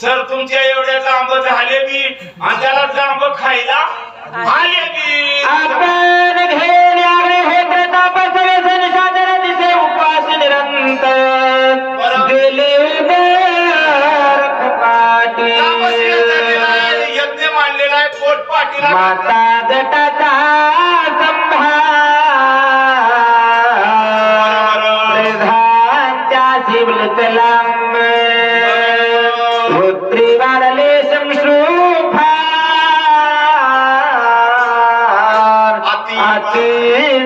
Sir तुमच्या एवढ्या जांब झाले बी आणि त्याला जांब खायला आले बी आपण घेण्याकडे हे प्रताप सवेसन सादर दिसे उपवास निरंतर गेले पाटी यज्ञ मांडलेला आहे पोट पाटीला माता जटाचा संभार प्रधानच्या शिवलत लांब पुत्री वाढले संश्रूफा अति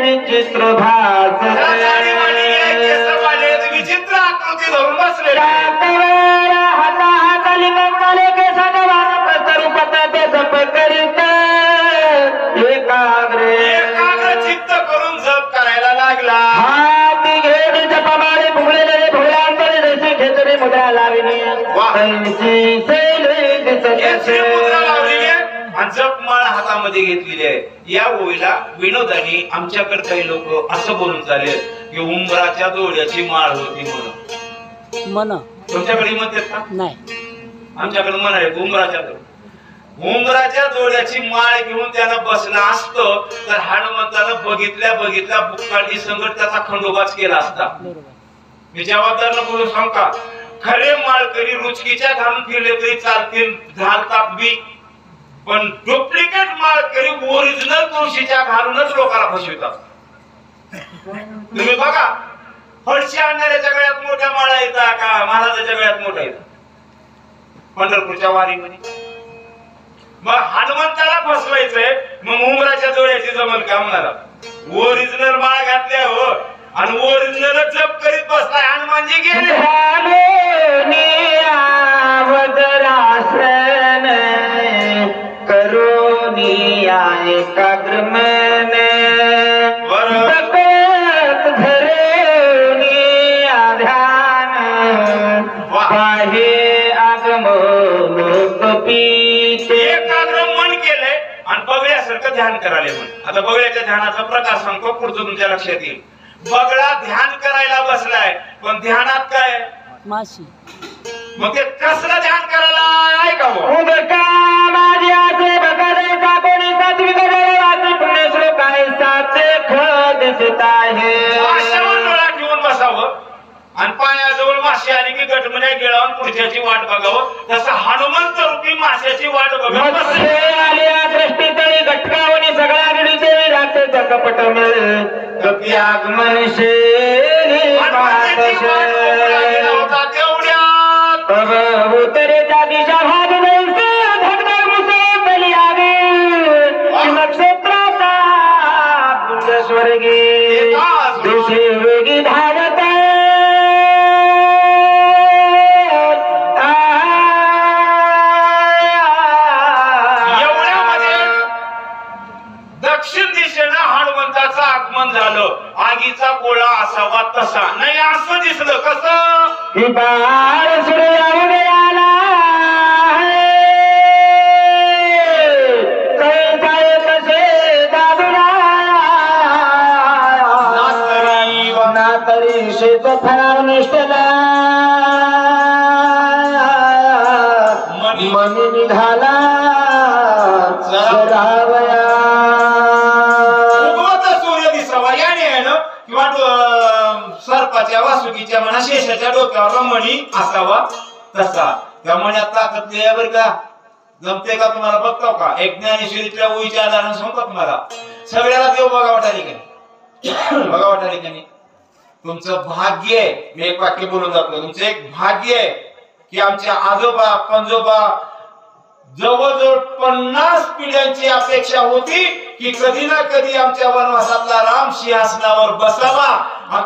विचित्र भास विचित्र आकृती धरून बसले हाताहाताली कमळाले केसागवान प्रस्तरूपत ते जप करीत एकाग्र चित्त करून जप करायला लागला हाती घेऊन जपमाळे फुगलेले भोळ्यांकडे जसे खेचरे मुद्रा लाविणे ऐंशी सैले दिसत मुद्रा लावलेली आहे आणि जपमाळ हातामध्ये घेतलेली आहे. या ओळीला विनोदाने आमच्याकडे काही लोक असं बोलून चालले की उंबराच्या दोड्याची माळ होती म्हणून तुमच्याकडे म्हणतात का? नाही आमच्याकडे म्हणाले उंबराच्या दोड्याची माळ घेऊन त्यानं बसला असतो तर हनुमंतानं बघितल्या बुक्कांनी संकट त्याचा खंडोबाच केला असता. मी जबाबदार बोलून सांग का खरे माळकरी रुचकीच्या घालून फिरले तरी चालतील घालतात बी पण डुप्लिकेट माळकरी ओरिजिनल तुळशीच्या घालूनच लोकांना फसवितात. तुम्ही बघा फळशी आणणाऱ्याच्या गळ्यात मोठ्या माळा येतात का महाराजाच्या गळ्यात मोठ्या येतात पंढरपूरच्या वारीमध्ये. मग हनुमंताला फसवायचंय मग उंबराच्या डोळ्याची जमल का म्हणाला ओरिजिनल माळ घातल्या हो आणि ओरिजिनल जप करीत बसलाय हनुमानजी गेले करोनी एकाग्र मन ध्यान पाहे आगम एकाग्र मन केलंय आणि बगड्यासारखं ध्यान करायला म्हण. आता बगड्याच्या ध्यानाचा प्रकार सांगतो पुढचं तुमच्या लक्षात येईल. बगडा ध्यान करायला बसलाय पण ध्यानात काय माशी मग ते कसलं ध्यान करायला ऐका उदका माझ्याचे बघायला कोणी सात्विक जळवाचे पुण्य श्लोकाय साचे ख दिसत आहे. माशावर डोळा ठेवून बसावं आणि पायाजवळ माशी आली की गटमण्या गिळावून पुढच्याची वाट बघावं तसं हनुमंत रूपी माशाची वाट बघत बसले. आल्या दृष्टीतळी घटकावणी सगळ्या गडी देवी राहते कपट मिळ कपी आगमन शेरी होता तेवढ्या तब उत्तरेचा दिशा भाग नैसे धगधग मुसळली आगे नक्षत्राचा पुंज स्वर्गी दिशे वेगी धावत दक्षिण दिशेनं हनुमंताचं आगमन झालं. आगीचा गोळा असावा तसा नाही असं दिसलं कसं बाळ सूर्यावर आला कसे दादूला ना तरी शेत फळावर निष्ठला मनी निघाला जरावया सूर्य दिसावा याने आहे ना किंवा सर्पाच्या वासुकीच्या म्हणा शेषाच्या डोक्यावर मणी असावा तसा त्या मण्यात ताकद बर का जमते का तुम्हाला बघतो का एक ज्ञानेश्वरीतल्या ओळीच्या आधाराने सांगतो तुम्हाला सगळ्याला देव बघा वाटाली का नाही तुमचं भाग्य आहे. मी एक वाक्य बोलून जातो तुमचं एक भाग्य आहे की आमच्या आजोबा पंजोबा जवळजवळ 50 पिढ्यांची अपेक्षा होती की कधी ना कधी आमच्या वनवासातला राम सिंहासनावर बसावा.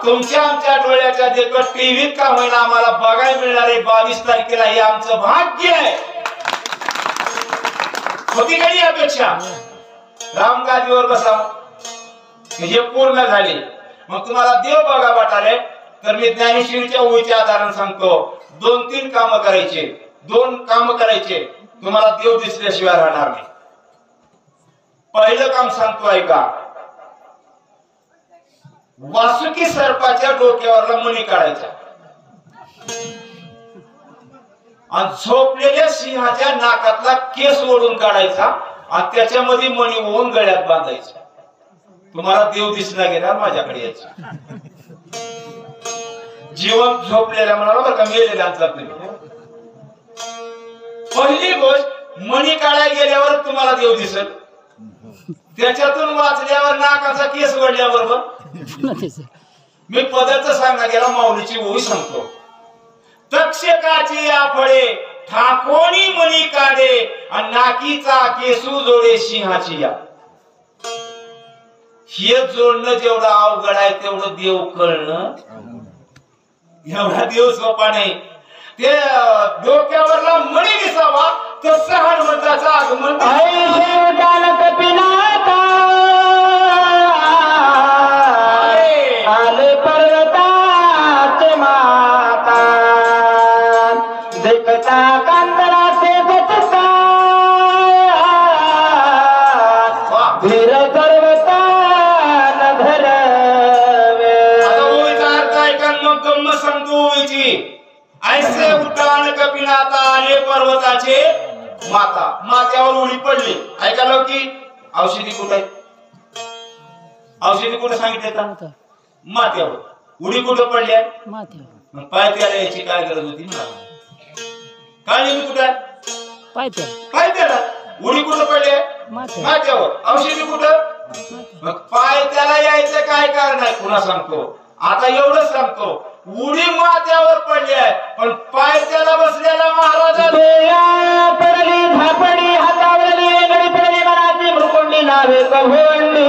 तुमच्या आमच्या डोळ्याच्या देखत टीव्हीत का होईना आम्हाला बघायला मिळणार आहे 22 तारखेला हे आमचं भाग्य आहे. होती काही अपेक्षा राम गादीवर बसावा हे पूर्ण झाले. मग तुम्हाला देव बघा वाटाले तर मी ज्ञानेश्वरीच्या ओळीच्या आधाराने सांगतो 2-3 काम करायचे 2 काम करायचे तुम्हाला देव दिसल्याशिवाय राहणार नाही. पहिलं काम सांगतो ऐका वासुकी सर्पाच्या डोक्यावरला मणी काढायचा आणि झोपलेल्या सिंहाच्या नाकातला केस ओढून काढायचा आणि त्याच्यामध्ये मणी होऊन गळ्यात बांधायचा. तुम्हाला देव दिसला गेला माझ्याकडे यायचा. जीवन झोपलेल्या म्हणाला बरं का, मेलेल्यांचा पहिली गोष्ट मणी काढायला गेल्यावर तुम्हाला देव दिसत, त्याच्यातून वाचल्यावर नाकाचा केस वळल्याबरोबर. मी पदार्थ सांगा गेला माऊलीची ओळी सांगतो. तक्षकाची या फळे ठाकोनी मणी काढे आणि नाकीचा केसू जोडे सिंहाची या. हे जोडणं जेवढं अवघड आहे तेवढं देव कळणं एवढा देव सोपा नाही. ते डोक्यावरला मणी दिसावा तसं हनुमंताचं आगमन. आले पर्वताचे माता देखता कांतराचे गचता धीर सर्वता न धरवे. मग गम्मत सांगतो ओळीची. ऐसे उड्डाण कपिनाथा आले पर्वताचे माता. माथ्यावर उडी पडली. ऐकायला की औषधी कुठे, औषधी कुठे सांगितलं, माथ्यावर. उडी कुठे पडली, मग पाय त्याला यायची काय गरज होती मला. काय नेहमी कुठे पाय त्याला उडी कुठे पडली, माथ्यावर. औषधी कुठं, मग पाय त्याला यायचं काय कारण आहे पुन्हा सांगतो. आता एवढंच सांगतो, उडी माथ्यावर पडली आहे पण पाय त्याला बसलेला महाराजा पडली धापडी हातावरली वेगळी पडली मनाची भ्रुकुंडी नावे कभोंडी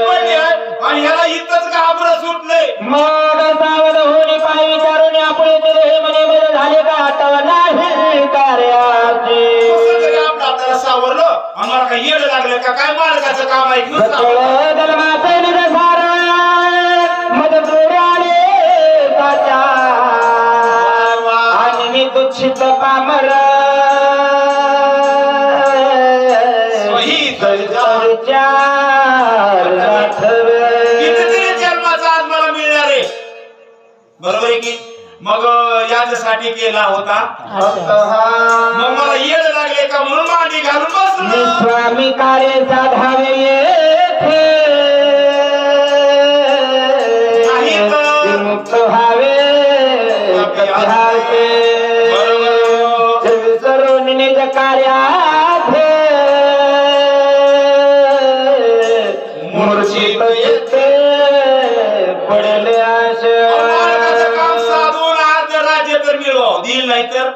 पडली आहे आणि ह्याला इथंच घाबरं सुटलंय. मग सावध होणी पायी विचारून आपले हे म्हणे बरे झाले का आता नाही कार्याची. आपल्याला सावरलं आम्हाला काही येड लागलं का काय, मालकाचं काम आणि दुःखित पामर जन्माचा आज मला मिळणार आहे, बरोबर आहे की. मग याच्यासाठी केला होता, मग मला येड लागले का म्हणून मांडी घालून बसलो. स्वामी कार्य साधावे येथे मुक्त व्हावे सर्व निज कार्यात मूर्छित येते पडले आशा. काम साधून आज राज्य तर मिळवा दिल नाही तर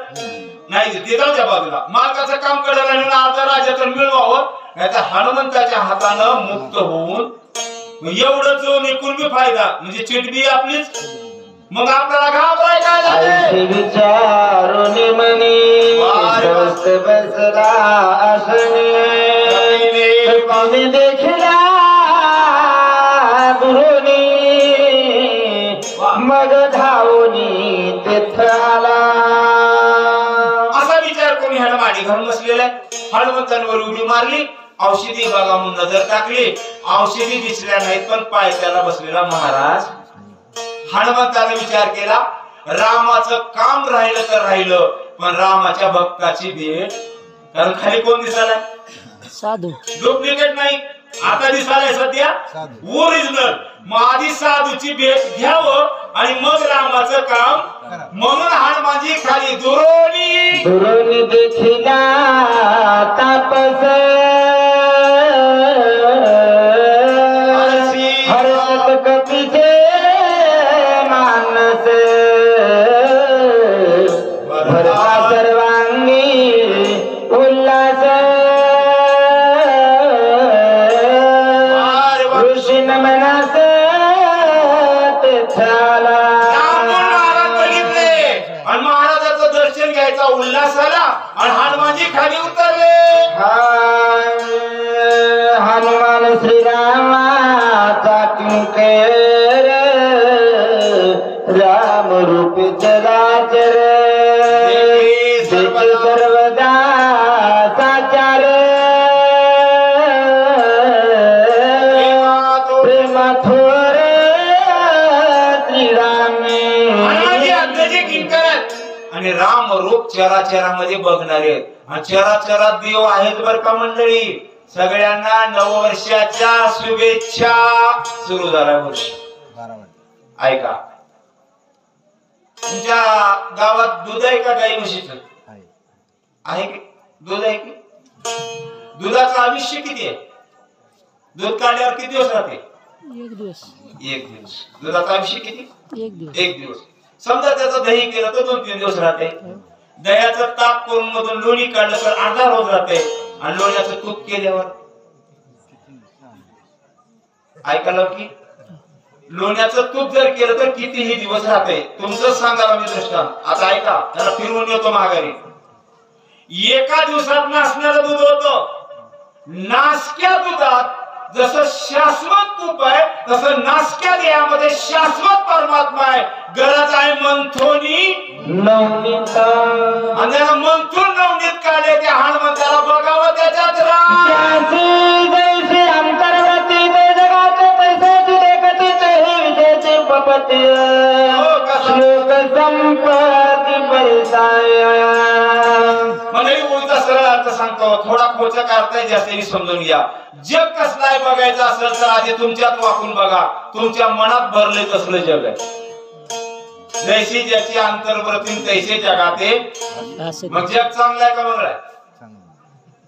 नाही ते जाऊ द्या बाजूला. मालकाचं काम करायला म्हणून आज राज्य तर मिळवावं, नाहीतर हनुमंताच्या हातानं मुक्त होऊन एवढं जो निकून बी फायदा म्हणजे चिटबी आपलीच. मग आपल्याला घाबराय काय झाले विचारून मनी बसला असणे देखला गुरुनी मग धावनी तेथ आला. असा विचार कोणी ह्याला माडी घालून बसलेला आहे. हनुमंतांवर उडी मारली, औषधी बघा म्हणून नजर टाकली, औषधी दिसल्या नाहीत पण पाय त्याला बसलेला महाराज. हनुमंताने विचार केला रामाचं काम राहिलं तर राहिलं पण रामाच्या भक्ताची भेट. कारण खाली कोण दिसायला, साधू, डुप्लिकेट नाही. आता दिसायला सध्या ओरिजिनल. मग आधी साधूची भेट घ्यावं आणि मग रामाचं काम. म्हणून हनुमानजी खाली दुरोणी देखिला तापस हरत कपीचे मानस भरता सर्वांगी उल्लास ऋषी नमनास तेथाला. आणि महाराजाचं दर्शन घ्यायचा उल्हास आला आणि हनुमानजी खाली उतरले. हनुमान श्रीरामाचा किंकर राम रूप चराचर सर्वदा साचार प्रेमा थोर श्रीरामे. आणि राम चराचरामध्ये बघणारे आहेत आणि चराचरात देव आहेत बर का मंडळी. सगळ्यांना नववर्षाच्या शुभेच्छा. सुरू झाला वर्ष. ऐका, तुमच्या गावात दूध आहे का गाई म्हशीचं? आहे की दूध आहे की? दुधाचं आयुष्य किती आहे? दूध काढल्यावर किती दिवस राहते? एक दिवस. एक दिवस. दुधाचं आयुष्य किती? एक दिवस. एक दिवस. समजा त्याचं दही केलं तर 2-3 दिवस राहते. दह्याचं ताक करून मधून लोणी काढलं तर अर्धा रोज राहते. आणि लोण्याचं तूप केल्यावर ऐकायला की लोण्याचं तूप जर केलं तर कितीही दिवस राहते. तुमचं सांगायला मी दृष्टांत. आता ऐका, त्याला फिरवून येतो माघारी. एका दिवसात नासणारं दूध होतं. नासक्या दुधात जसं शाश्वत तूप आहे तसं नासक्या देहामध्ये शाश्वत परमात्मा आहे. गरज आहे मंथोनी नवनीत आणि त्याला मंथून नवनीत काढले. त्या हनुमंताला बघावं त्याच्यात राम. जैसे अंतर्गती ते जगात पैसेची देखती ते विजयचे उपपत्ती श्लोक संपत्ती परिसाय. म्हणजे उलटा सरळ अर्थ सांगतो, थोडा खोचक अर्थ आहे, जास्त समजून घ्या. जग कसलं आहे बघायचं असेल तर आधी तुमच्यात वाकून बघा. तुमच्या मनात भरले कसलं जग आहे. जैसी ज्याची अंतर्वृत्ती तैसे जगाते. मग जग चांगलं आहे का मंगळ आहे?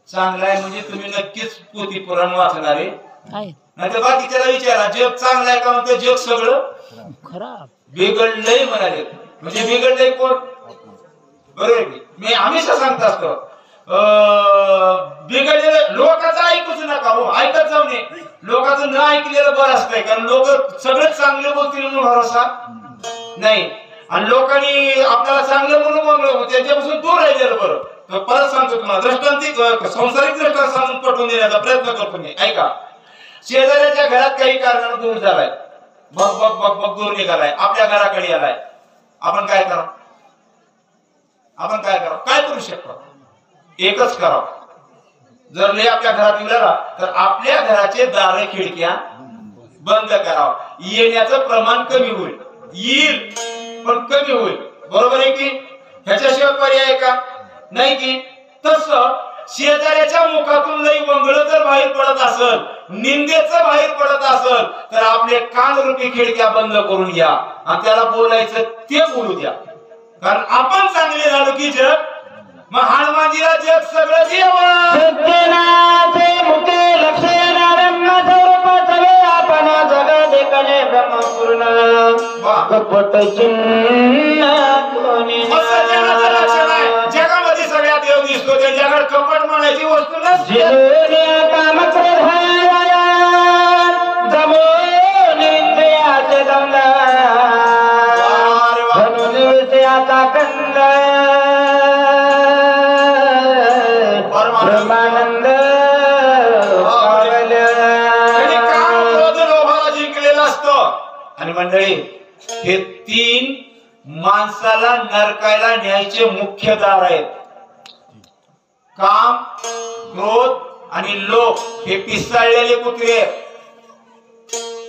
चांगलं आहे म्हणजे तुम्ही नक्कीच पोथी पुराण वाचणारे. नाही तर बाकीच्याला विचारा जग चांगलं आहे का? म्हणते जग सगळं खराब बिघडलंय म्हणाले. म्हणजे बिघडलंय कोण? बरोबर. मी हमेशा सांगत असतो बिघडलेलं लोकांचं ऐकूच नका हो. ऐकत जाऊ नये. लोकांचं न ऐकलेलं बरं असतंय, कारण लोक सगळेच चांगले बोलतील म्हणून भरोसा नाही. आणि लोकांनी आपल्याला चांगलं म्हणून म्हणलं त्यांच्यापासून दूर राहिलेलं बरं. तर परत सांगतो तुम्हाला दृष्टांतिक संसारिक दृष्टांत सांगून पटवून देण्याचा प्रयत्न करतो मी. ऐका, शेजाऱ्याच्या घरात काही कारणानं दूर झालाय. बघ बघ बघ बघ दूर निघालाय. आपल्या घराकडे आलाय. आपण काय करा? आपण काय करा? काय करू शकतो? एकच करावं. जर लय आपल्या घरात येऊला तर आपल्या घराचे दार खिडक्या बंद करावं. येण्याचं प्रमाण कमी होईल. येईल पण कमी होईल. बरोबर आहे की? ह्याच्याशिवाय पर्याय का नाही की? तसं शेजाऱ्याच्या मुखातून लई वंगळ जर बाहेर पडत असेल, निंदेचं बाहेर पडत असेल तर आपले कान रूपी खिडक्या बंद करून घ्या आणि त्याला बोलायचं ते बोलू द्या. कारण आपण चांगले झालो की जग. मग हनुमानजीला जग सगळं जेवण. सत्यनाथे मुखे लक्षणा ब्रह्म स्वरूप सवे आपण जग देखणे ब्रह्मपूर्ण कपट चिन्ह कोणी जगामध्ये सगळ्या देव दिसतो. त्या जगात कपट म्हणायची वस्तू नसते. काम जमून इंद्रियाचे दंड म्हणून विषयाचा कंद ब्रह्मानंद जिंकलेला असतो. आणि मंडळी हे 3 माणसाला नरकायला न्यायचे मुख्य दार आहेत. काम, क्रोध आणि लोभ हे पिसाळलेले कुत्रे आहेत.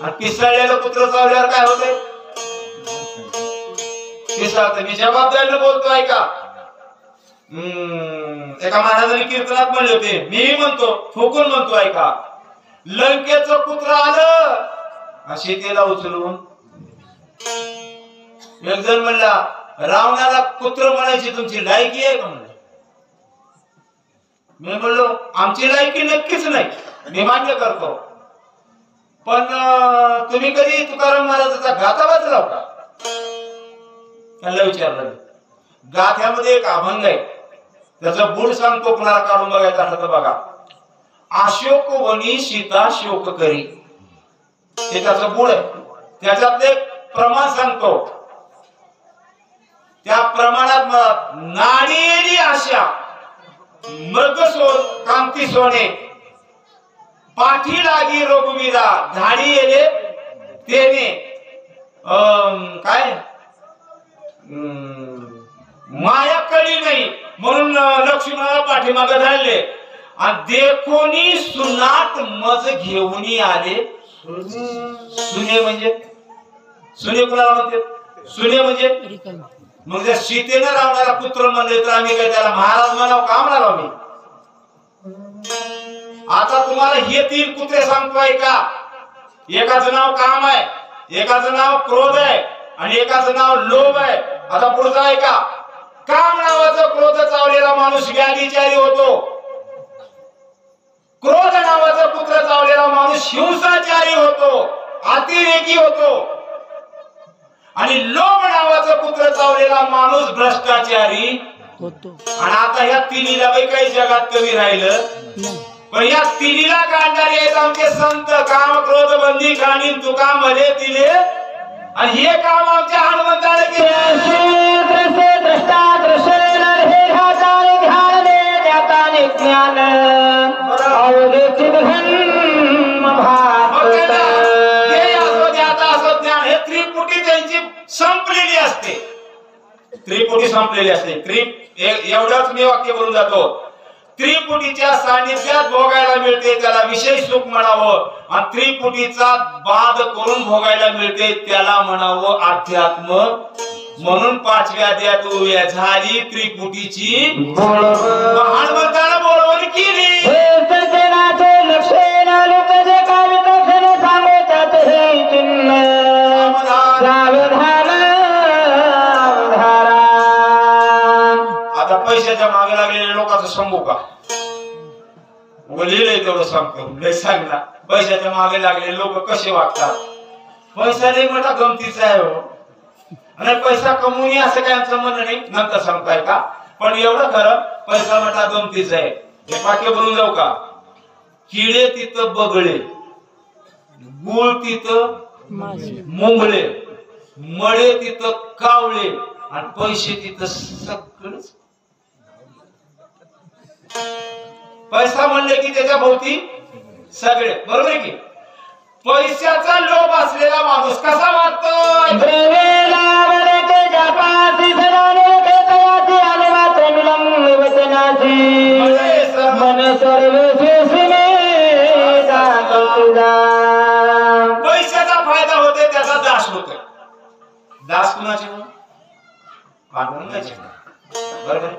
आणि पिसाळलेलं कुत्र चावल्यावर काय होतंय? पिसाळतं. मी जबाबदारीने बोलतो ऐका. एका महाराजांनी कीर्तनात म्हणले होते, मी म्हणतो ठोकून म्हणतो ऐका. लंकेचं कुत्र आलं सीतेला उचलून. एक जण म्हणला रावणाला कुत्र म्हणायची तुमची लायकी आहे का? म्हणलं मी म्हणलो आमची लायकी नक्कीच नाही, मी मान्य करतो. पण तुम्ही कधी तुकाराम महाराजाचा गाथा वाचला का? त्यांना विचारलं. गाथ्यामध्ये एक अभंग आहे, त्याचं बूड सांगतो. कुणाला काढून बघायचं असलं तर बघा. अशोक वनी सीता शोक करी, हे त्याचं बूड आहे. त्याच्यात एक प्रमाण सांगतो. त्या प्रमाणात नाडीली आशा मृग कांती सोने पाठी लागी रघुवीरा धाडी येले तेने काय माया कळी नाही म्हणून लक्ष्मणाला पाठीमागे धाडले. आणि देखोनी सुनाट मज घेऊन आले. सुने म्हणजे सुने कुणाला म्हणते? सुने म्हणजे मग जर सीतेनं रावणारा पुत्र म्हणले तर आम्ही काय त्याला महाराज म्हणावं का म्हणालो मी? आता तुम्हाला हे 3 कुत्रे सांगतोय का? एकाचं नाव काम आहे, एकाचं नाव क्रोध आहे आणि एकाचं नाव लोभ आहे. आता पुढचं आहे का? काम नावाचा क्रोध चावलेला माणूस व्याधिचारी होतो, क्रोध नावाचा पुत्र चावलेला माणूस हिंसाचारी होतो, अतिरेकी होतो आणि लोभ नावाचा पुत्र चावलेला माणूस भ्रष्टाचारी होतो. आणि आता ह्या तिन्हीला काही जगात कमी राहिलं, पण या तिन्हीला काढणारे आहेत आमचे संत. काम क्रोध बंदी खाणी तुका मध्ये दिले आणि हे काम आमच्या हनुमंताने केले. हे त्रिपुटी त्यांची संपलेली असते, त्रिपुटी संपलेली असते. एवढंच मी वाक्य बोलून जातो. त्रिपुटीच्या सानिध्यात भोगायला मिळते त्याला विशेष सुख म्हणावं, आणि त्रिपुटीचा बाध करून भोगायला मिळते त्याला म्हणावं अध्यात्म. म्हणून 5व्या अध्यायात झाली त्रिपुटीची हनुमंताला बोलवणी केली. आता पैशाच्या मागे लागलेल्या लोकांचं सांगू का? लिहिलंय तेवढं सांगतो. लय सांगला पैशाच्या मागे लागलेले लोक कसे वागतात. पैसा लय मोठा गमतीचा आहे हो, आणि पैसा कमवून असं काय आमचं म्हणणं नाही, नंतर सांगताय का? पण एवढं खरं पैसा मोठा गमतीचा आहे. हे वाक्य बोलून जाऊ का? किडे तिथं बगळे, गुळ तिथं मुंगळे, मळे तिथं कावळे आणि पैसे तिथं सगळंच. पैसा म्हणले की त्याच्या भोवती सगळे, बरोबर आहे की? पैशाचा लोभ असलेला माणूस कसा वागतो? पैशाचा फायदा होते त्याचा दास होतोय. दास कुणाचे? बरोबर.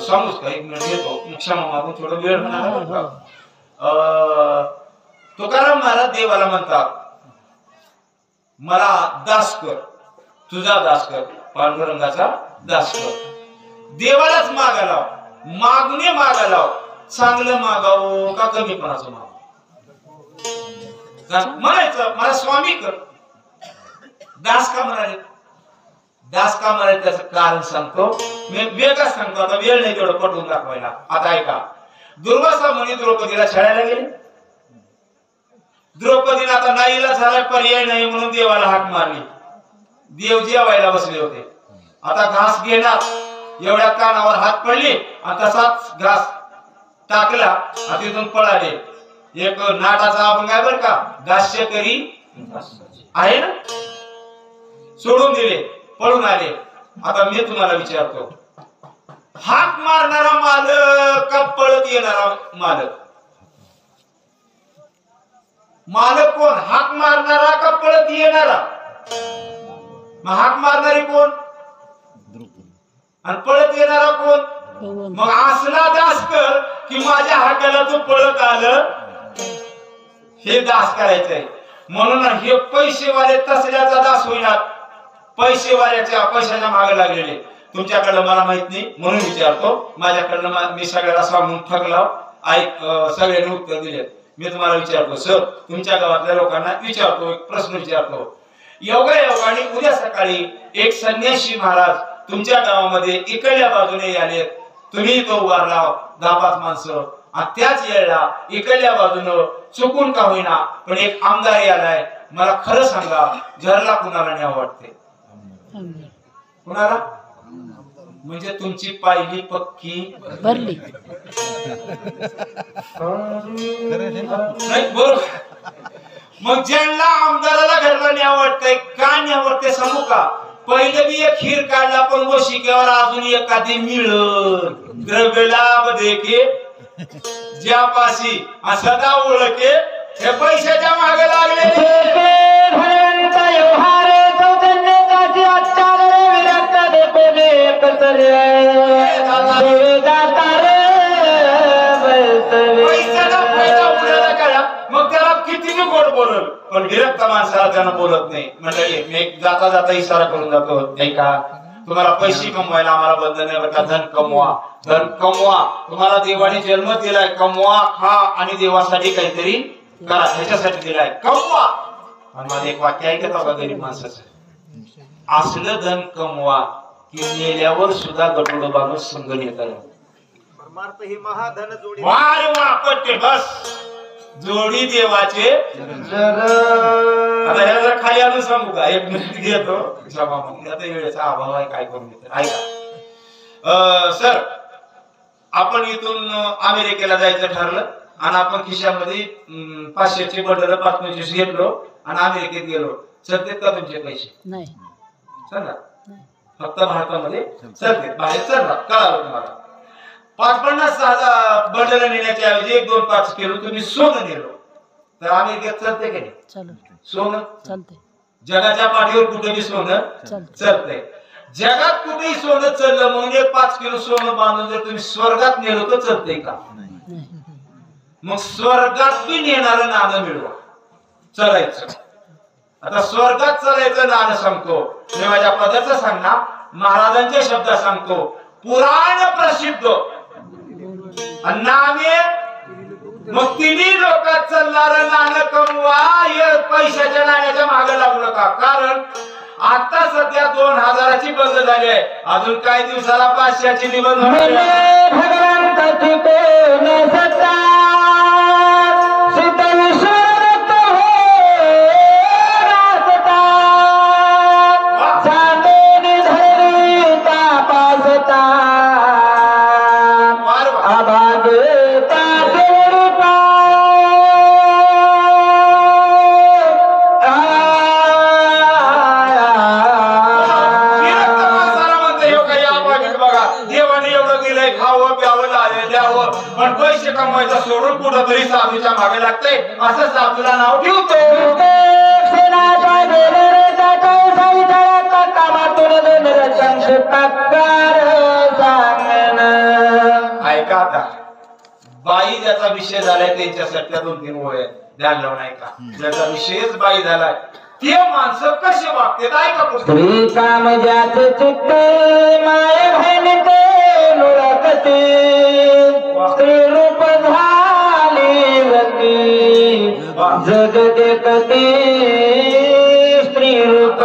सांगूच का? एक मिनिट येतो, क्षमा मागून थोडं वेळ होणार. तुकाराम महाराज देवाला म्हणतात मला दास कर, तुझा दास कर, पांडुरंगाचा दास कर. देवालाच मागायला मागणे मागायला चांगलं मागावं का कमीपणाचं मागावं? म्हणायचं मला स्वामी कर. दास का म्हणाले? दास का म्हणाले त्याचं कारण सांगतो मी, वेगळं सांगतो. आता वेळ नाही तेवढं पटवून दाखवायला. आता ऐका. दुर्वासा मुनी द्रौपदीला छळायला गेले. द्रौपदीला आता नाहीला झाला, पर्याय नाही म्हणून देवाला हाक मारली. देव जेवायला बसले होते. आता घास घेणार एवढ्या कानावर हात पडले आणि तसाच घास टाकला आणि तिथून पळाले. एक नाटाचा अभंग आहे बर का, दास्य करी आहे ना, सोडून दिले, पळून आले. आता मी तुम्हाला विचारतो, हाक मारणारा मालक का पळत येणारा मालक? मालक कोण? हाक मारणारा का पळत येणारा? मग हाक मारणारी कोण आणि पळत येणारा कोण? मग असला दास कर की माझ्या हाकाला तू पळत आलं, हे दास करायचंय. म्हणून हे पैसेवाले तसल्याचा दास होईना. पैशाच्या मागे लागलेले तुमच्याकडलं मला माहित नाही म्हणून विचारतो. माझ्याकडलं मी सगळ्याला सांगून ठगला, सगळ्यांनी उत्तर दिले. मी तुम्हाला विचारतो सर, तुमच्या गावातल्या लोकांना विचारतो, एक प्रश्न विचारतो. योगायोगाने उद्या सकाळी एक संन्यासी महाराज तुमच्या गावामध्ये इकडल्या बाजूने आले, तुम्ही तो उभारला 10-5 माणसं, आणि त्याच वेळेला इकडल्या बाजूनं चुकून का होईना पण एक आमदार आलाय. मला खरं सांगा, झरला कुणाला न्यावं वाटते? कुणाला? म्हणजे तुमची पायली पक्की भरली नाही, बरोबर. मग ज्यांना आमदाराला घरला न्यावं वाटतंय, का न्यावं वाटतंय सांगू का? पहिले मी एक खीर काढला, पण वशिकेवर अजून एखादी मिळत द्रव्य लाभ देखे ज्यापाशी सदा ओळखे, हे पैशाच्या मागे लागले. जे कसले दाता रे पैशाला पैसा उडाला करा मग त्याला किती गोड बोलल पण विरक्त माणसाला त्यानं बोलत नाही. म्हणजे मी जाता जाता इशारा करून जातो नाही का तुम्हाला पैसे कमवायला आम्हाला बंधन आहे बरं का. धन कमवा धन कमवा. तुम्हाला देवाने जन्म दिलाय कमवा खा आणि देवासाठी काहीतरी करा ह्याच्यासाठी दिलाय कमवा. आणि माझं एक वाक्य ऐकत का गरीब माणसाचं असलं धन कमवा की मेल्यावर सुद्धा गटोड बांधून संगण येतात. वारे वा पट्टे बस जोडी देवाचे. आता ह्याला खाली आणून सांगू का एक मिनिट घेतो आता वेळेचा अभाव आहे काय करून घेतो ऐका. सर आपण इथून अमेरिकेला जायचं ठरलं आणि आपण खिशामध्ये 500चे बंडल 525 घेतलो आणि अमेरिकेत गेलो. चलतेत का तुमचे पैसे? नाही चला फक्त भारतामध्ये चलते बाहेर चला कळालं तुम्हाला. 50-50 बंडल नेण्याच्या ऐवजी 1-2-5 किलो तुम्ही सोनं नेलो तर अमेरिकेत चलते की नाही? चालू सोनं चालते जगाच्या पाठीवर कुठेही सोनं चलतंय. जगात कुठेही सोनं चललं म्हणून 5 किलो सोनं बांधून जर तुम्ही स्वर्गात नेलो तर चलतंय का? मग स्वर्गात बी नेणारं नाणं मिळवा चलायचं. आता स्वर्गात चलायचं नाणं सांगतो मी माझ्या पदाचं सांगणार महाराजांच्या शब्दात सांगतो. पुराण प्रसिद्ध नामे मग तिन्ही लोकात चालणार नाणं कमवा. पैशाच्या नाण्याच्या मागे लागू नका कारण आता सध्या 2000ची बंद झाली आहे. अजून काही दिवसाला 500ची निबंध भगवंताची कोण सत्ता सुत विश्वरत हो रासता सांगेनी धरी तापासता अभागता देवरूपा देवाने एवढं दिलंय खावं प्यावं लावे द्यावं पण पैसे कमवायचं सोडून कुठं तरी साधूच्या मागे लागतंय असं साधूला नाव ठेवतो. ऐका आता बाई ज्याचा विषय झालाय त्यांच्यासाठी 2-3 ओळी ध्यान लावून ऐका. ज्याचा विषयच बाई झालाय ते माणसं कसे वागतात ऐका. श्री काम ज्याचे चित्ते माय बहिणीचे मुळकते स्त्री रूप झाली वती जग देखते स्त्री रूप.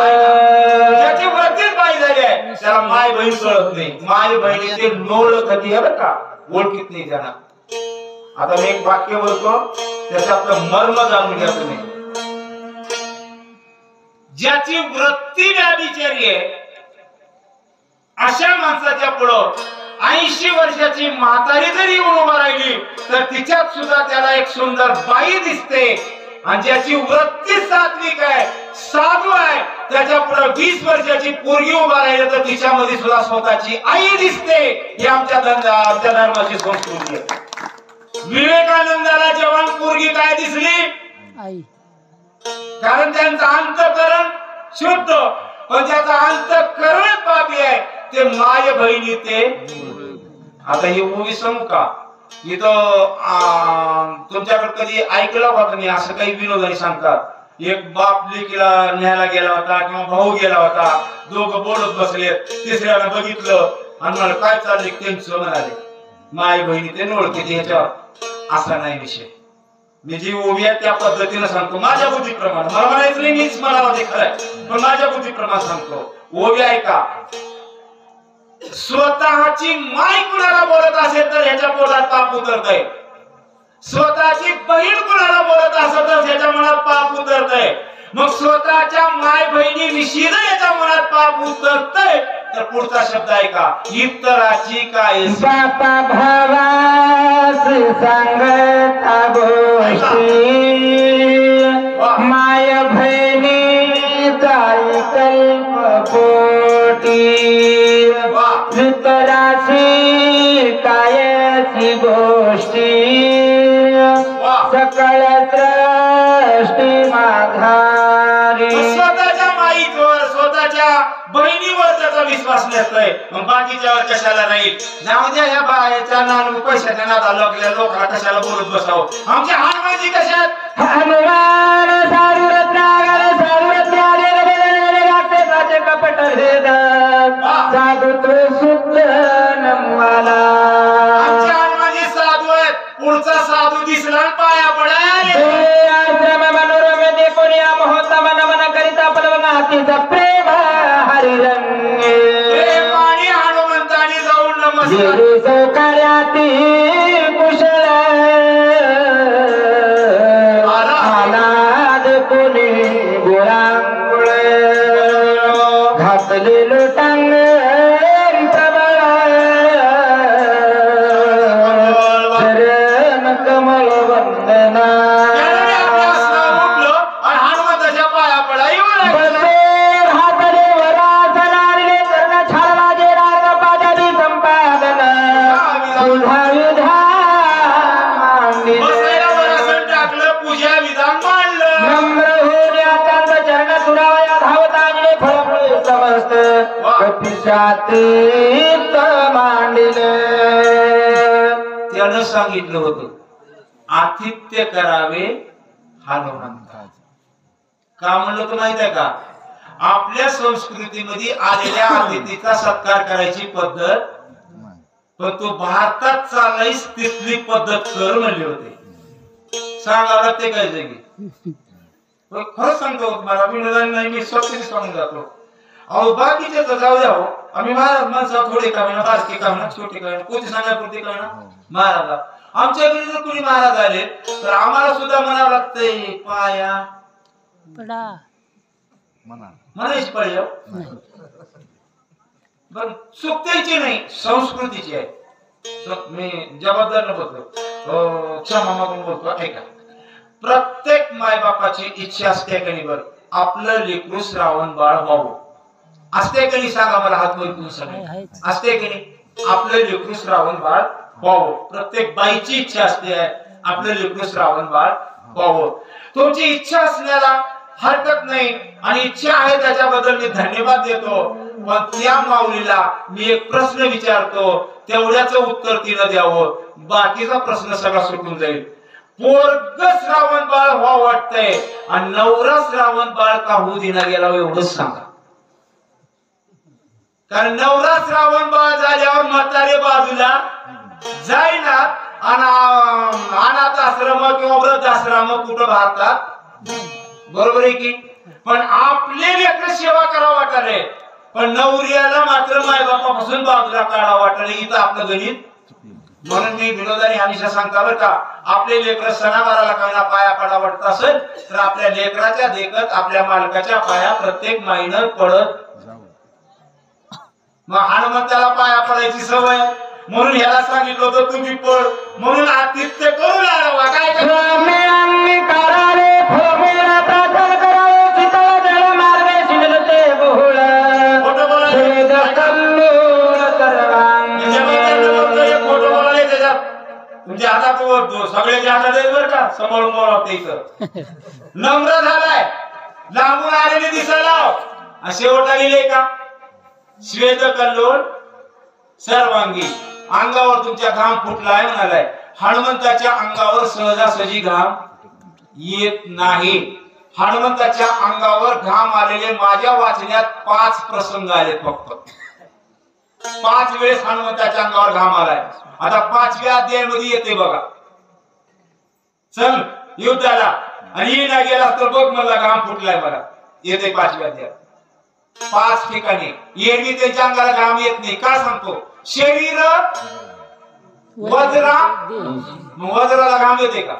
ज्याची वृत्तीच बाई झाली आहे त्याला माय बहीण कळत नाही. माय बहिणीचे ओळखती आहे बरं का ओळखीत नाही त्यांना. आता मी एक वाक्य बोलतो त्याच्यातलं मर्म जाणून घ्या तुम्ही. ज्याची वृत्ती व्याभिचारी आहे अशा माणसाच्या पुढं 80 वर्षाची म्हातारी जरी येऊन उभा राहिली तर तिच्यात सुद्धा त्याला एक सुंदर बाई दिसते. आणि ज्याची वृत्ती सात्विक आहे साधू आहे त्याच्या पुढे 20 वर्षाची पोरगी उभा राहिली तर तिच्यामध्ये सुद्धा स्वतःची आई दिसते. ही आमच्या धर्माची संस्कृती आहे. विवेकानंदाला जवान पोरगी काय दिसली? आई. कारण त्यांचं अंतःकरण शुद्ध पण ज्याचा अंतःकरण पापी आहे ते माय बहिणी ते. आता ही मूवी सांगू का इथं तुमच्याकडे कधी ऐकलं होतं तुम्ही असं काही विनोदाने सांगतात एक बाप लेकीला न्यायला गेला होता किंवा भाऊ गेला होता दोघं बोलत बसले तिसऱ्याला बघितलं आणि मला काय चाललंय त्यांचं म्हणाले माय बहिणी ते ओळखीचे ह्याच्यावर असा नाही विषय. मी जी ओवी आहे त्या पद्धतीने सांगतो माझ्या बुद्धीप्रमाणे. मला म्हणायचं नाही मीच मला खरंय पण माझ्या बुद्धीप्रमाणे सांगतो. ओवी ऐका. स्वतःची माय कुणाला बोलत असेल तर ह्याच्या पोटात पाप उतरतय. स्वतःची बहीण कुणाला बोलत असेल तर ह्याच्या मनात पाप उतरतय. मग स्वतःच्या माय बहिणी विषयी याच्या मनात पाप उतरतय तर पुढचा शब्द ऐका इतराची काय बापा भावास सांगता गोष्टी माय बहिणीचा कल्प पोटी इतराची कायची गोष्टी सकळ सृष्टी माघारी. स्वतःच्या माईवर स्वतःच्या बहिणीवर त्याचा विश्वास नसतोय मग बाकीच्यावर कशाला राहील जाऊ द्या या बायाच्या नानू पैशाच्या नादा लागल्या लोकांना कशाला बोलत बसावं आमचे हनुमानजी कशात हनुमान कपट भेद साधुत्व शुद्ध नमवाला आमचे हनुमानजी साधू आहेत पुढचा साधू दिसला आणि पाया पडाय आश्रम मनोरम देखोनी महोत्तम नमन करिता पलवनातीचा प्रेम हरिरंग प्रेमाने हनुमंतानी जाऊन नमस्कार सौकार्याती कुशल आलाद कोणी गोळांगुळ घातलेलो टांग प्रबळ चरण कमळ वंदना हनुमंताच्या पाया पडा टाकलं पूजा विधान मांडलं नम्र होण्यात चरण सुरावया धावतांजले फळफळ समस्त कपिशातीत मांडिले त्यानं सांगितलं होतं आतिथ्य करावे हनुमंताचे का म्हणलं तर माहित आहे का आपल्या संस्कृतीमध्ये आलेल्या अतिथीचा सत्कार करायची पद्धत पण तो भारतात चालायच तिथली पद्धत कर म्हणले होते सांगायला ते काय जागी खरंच सांगतो तुम्हाला विनोदाने नाही मी स्वतःने सांगून जातो अहो बाकीचे तर जाऊ द्या हो आम्ही महाराज माणसं थोडे का म्हणा बारके का म्हणा छोटे का म्हणा कोणते सांगायपुरते का म्हणा महाराज आमच्या घरी जर कोणी महाराज आले तर आम्हाला सुद्धा म्हणावं लागतंय पाया पडा म्हणायची पाहिजे पण चुकतायची नाही संस्कृतीची आहे मी जबाबदार बोलतो क्षमा मागून बोलतो ऐका प्रत्येक मायबापाची इच्छा असते कणी बर आपलं लेकरू श्रावण बाळ व्हावं असते कणी सांगा मला हात वर सांगा असते कणी आपलं लेकरू श्रावण बाळ व्हावं प्रत्येक बाईची इच्छा असते आपलं लेकरू श्रावण बाळ व्हावं तुमची इच्छा असण्याला हरकत नाही आणि इच्छा आहे त्याच्याबद्दल मी धन्यवाद देतो पण त्या माऊलीला मी एक प्रश्न विचारतो तेवढ्याच उत्तर तिनं द्यावं बाकीचा प्रश्न सगळा सुटून जाईल पोरग श्रावण बाळ व्हावं वाटतंय आणि नवरा श्रावण बाळ का होऊ दिना गेला एवढंच सांगा कारण नवरा श्रावण बाळ झाल्यावर म्हातारे बाजूला जाईना आणि अनाथ आश्रम किंवा वृद्धाश्रम कुठं भारतात बरोबर आहे की पण आपले लेकर सेवा करावं वाटाले पण नवऱ्याला मात्र मायबापापासून बाजूला काढावं वाटाले इथं आपलं गणित म्हणून मी विनोदाने हमेशा सांगता बरं का आपले लेकर सणावाराला कायना पाया पडा वाटत असेल तर आपल्या लेकराच्या देखत आपल्या मालकाच्या पाया प्रत्येक माईनं पडत मग हनुमंताला पाया पडायची सवय म्हणून ह्याला सांगितलं होतं तुम्ही पड म्हणून आतिथ्य करू लागला काय तुमच्या हातात ओढतो सगळ्याच्या हातात आहे बरं का सांभाळून बोलावते इथं नम्र झालाय लांबून आलेले दिसायला शेवटला लिहिले का श्वेत कल्लोळ सर्वांगी अंगावर तुमच्या घाम फुटलाय म्हणालाय हनुमंताच्या अंगावर सहजासहजी घाम येत नाही हनुमंताच्या अंगावर घाम आलेले माझ्या वाचण्यात 5 प्रसंग आले फक्त 5 वेळेस हनुमंताच्या अंगावर घाम आलाय आता 5व्या अध्यायामध्ये येते बघा चल युद्धाला आणि येणा गेला तर बघ मला घाम फुटलाय मला येते 5व्या अध्यायात 5 ठिकाणी एरवी त्यांच्या अंगाला घाम येत नाही का सांगतो शरीर वज्रा मग वज्राला घाम येते का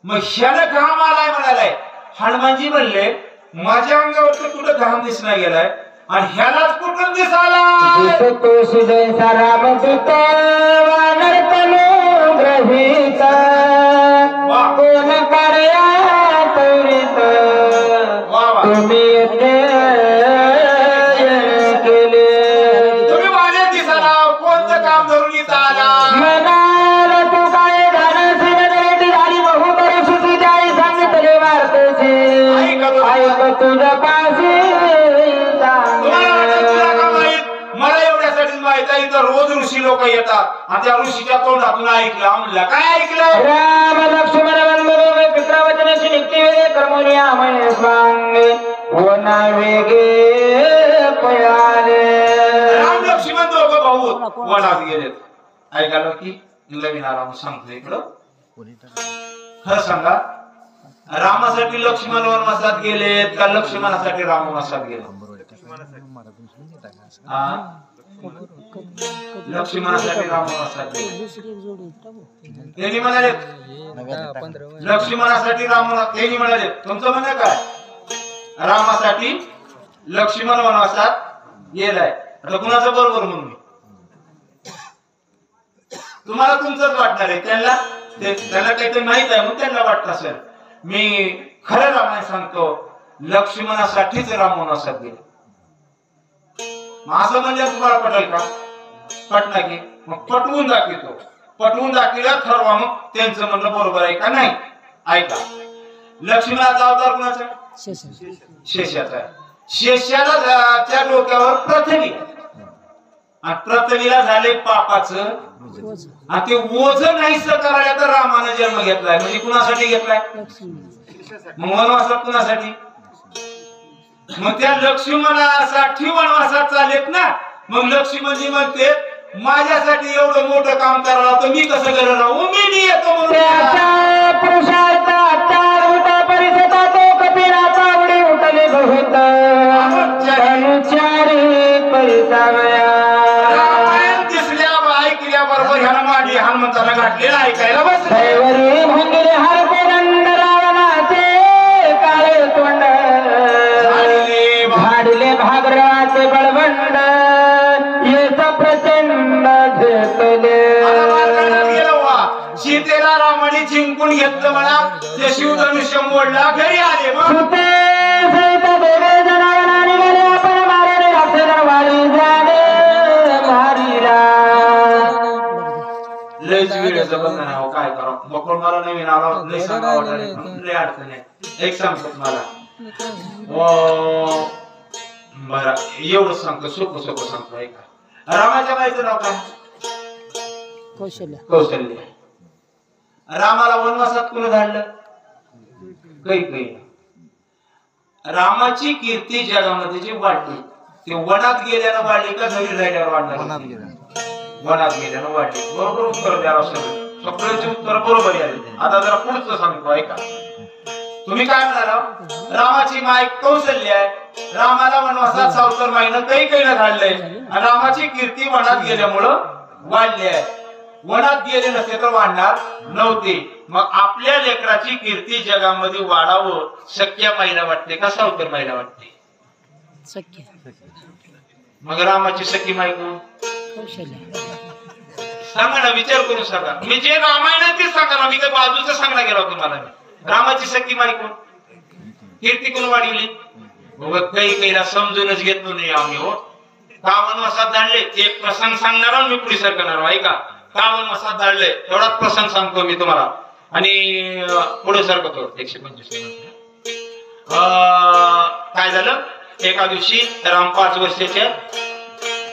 मग ह्यानं घाम आलाय म्हणालाय हनुमानजी म्हणले माझ्या अंगावर तर कुठं घाम दिसला गेलाय आणि ह्यालाच कुठून दिसाला दिसतो जैसा रामदूत वानर तनु ग्रहीत कोण कार्या त्वरित तुम्ही केले तुम्ही माझ्या दिसाला कोणतं काम धरून इथं आला मनाला तू काय झालं श्रीनगरी झाली बहुतर सुटी जाई सांगितले वार्तेचे ऐक तुझ्या पाशी लोक येतात आणि त्या ऋषीच्या तोंडातून ऐकलं. म्हणलं काय ऐकलं? राम लक्ष्मण वंदे पित्रावचनेची नित्य वेगे कर्मोनियामय स्वांगे वना वेगे पयाले. राम लक्ष्मण दोघं भाऊ वनात गेलेत. ऐकायला की नवीन आराम सांगतो इकडं. खरं सांगा, रामासाठी लक्ष्मण वनवासात गेलेत का लक्ष्मणासाठी राम वनवासात गेले? लक्ष्मणासाठी राम वनवासात गेले. त्यांनी म्हणाले लक्ष्मणासाठी राम, त्यांनी म्हणाले तुमचं म्हणणं काय? रामासाठी लक्ष्मण वनवासात गेलाय. आता कुणाचं बरोबर म्हणून तुम्हाला तुमचंच वाटणार आहे. त्यांना काहीतरी माहित आहे म्हणून त्यांना वाटत असेल. मी खरं रामायण सांगतो, लक्ष्मणासाठीच राम वनवासात गेले. असं म्हणजे तुम्हाला पटेल का? पटना की मग पटवून दाखवतो. पटवून दाखविला ठरवा मग त्यांचं म्हणणं बरोबर आहे का नाही. ऐका, लक्ष्मणाचा अवतार कुणाचा? शेषाचा आहे. शेषाला त्या डोक्यावर पृथ्वी आणि पृथ्वीला झाले पापाचं आणि ते ओझ नाहीस करायला तर रामाने जन्म घेतलाय. म्हणजे कुणासाठी घेतलाय? मग वनवासात कुणासाठी? मग त्या लक्ष्मणासाठी वनवासात चालेत ना. मग लक्ष्मणजी म्हणते माझ्यासाठी एवढं मोठं काम करायला तर मी कसं करणार राहू? मी येतो म्हणून. पुरुषार्थ अत्यार उठा परिसता तो कपिलाचा उडी उठले बहुत अनुचारी परिसावया. बरोबर ह्याला मांडी हनुमंताला घातलेला ऐकायला बस. भंगिले हर कोदंड रावणाचे काळे तोंड भाडले भागराचे बळवंड येत प्रचंड घेतले. सीतेला रामाने जिंकून घेतलं म्हणा. ते शिवधनुष्य मोडला, घरी आले. मग दोघे जणांना निघाले आपण मारले राक्षसन वाली झाले मारीला. लयच वेळेचं बंधन आहे. काय करा बकोळ मला नवीन आला लय सांगा लय अडचण आहे. एक सांगतो मला बरं एवढं सांगतो, सोपं सोपं सांगतो. ऐका, रामाच्या बाईचं नाव काय? कौशल्य. रामाला वनवासात कोण धाडलं? कैकेयी. रामाची कीर्ती जगामध्ये जी वाढली ते वनात गेल्यानं वाढली का घरी राहिल्यावर वाढणार? वनात गेल्यानं वाढली. बरोबर उत्तर द्यावं. सगळ्यांचे उत्तर बरोबर आले. आता जरा पुढचं सांगतो ऐका. तुम्ही काय म्हणाला? रामाची माय कौशल्य आहे. रामाला वनवासात सावतर माईनं कैकेयीनं धाडलंय आणि रामाची कीर्ती वनात गेल्यामुळं वाढली आहे. वनात गेले नसते तर वाढणार नव्हते. मग आपल्या लेकराची कीर्ती जगामध्ये वाढावं सख्या माईला वाटते का सावतर माईला वाटते? मग रामाची सखी माई कोण? सांगा ना, विचार करून सांगा. मी जे रामायण आहे ते सांगा ना. मी काही बाजूचं सांगला गेला तुम्हाला. रामाची सखी माई कोण? कीर्ती कोण वाढवली? कैकेयीला समजूनच घेतलो नाही आम्ही. हो का वनवासात धाडले? एक प्रसंग सांगणार मी पुढे सरकणार. ऐका, का वनवासात धाडले एवढाच प्रसंग सांगतो मी तुम्हाला आणि पुढे सरकतो. 125. काय झालं? एका दिवशी राम 5 वर्षाचे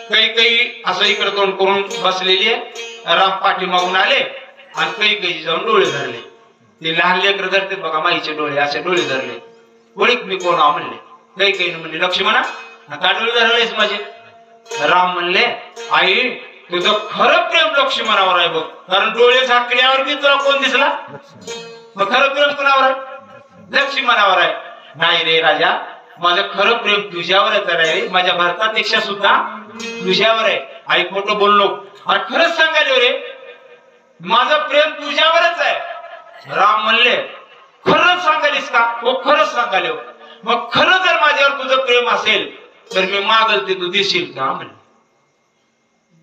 कैकेयी असं इकडे तोंड करून बसलेली आहे. राम पाठीमागून आले आणि कैकेयी जाऊन डोळे धरले. ते लहान लेकर धरते बघा माईचे डोळे, असे डोळे धरले. ओळख मी कोण म्हणले. कैकेयीने म्हणले लक्ष्मणा आता डोळे धरलेस माझे. राम म्हणले आई तुझं खरं प्रेम लक्ष्मणावर आहे बघ, कारण डोळे झाकल्यावर बी तुला कोण दिसला? मग खरं प्रेम कोणावर आहे? लक्ष्मणावर आहे. नाही रे राजा, माझं खरं प्रेम तुझ्यावरच आहे रे. माझ्या भरतापेक्षा सुद्धा तुझ्यावर आहे. आई खोटं बोललो आणि खरंच सांगायला रे माझं प्रेम तुझ्यावरच आहे. राम म्हणले खरंच सांगालीस का? हो खरंच सांगाले. मग खरं जर माझ्यावर तुझं प्रेम असेल तर मी मागल ते तू देशील का? म्हणले.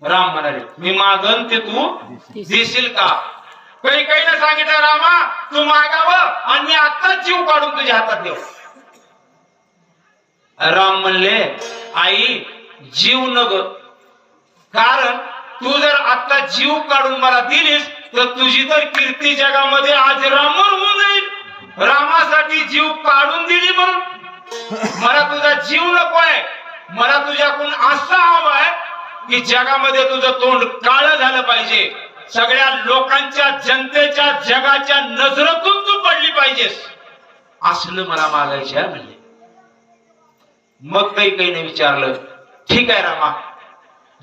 राम म्हणाले मी मागन ते तू देशील का? कैकेयीने सांगितलं रामा तू मागावं आणि मी आत्ताच जीव काढून तुझ्या हातात देऊ. राम म्हणले आई जीव नग, कारण तू जर आता जीव काढून मला दिलीस तर तुझी तर कीर्ती जगामध्ये आज रामवर होऊन जाईल. रामासाठी जीव काढून दिली म्हणून मला तुझा जीव नको आहे. मला तुझ्याकडून असा हवा आहे की जगामध्ये तुझं तोंड काळं झालं पाहिजे, सगळ्या लोकांच्या, जनतेच्या, जगाच्या नजरेतून तू पडली पाहिजेस, असलं मला मागायचे म्हणले. मग काही नाही विचारलं, ठीक आहे रामा,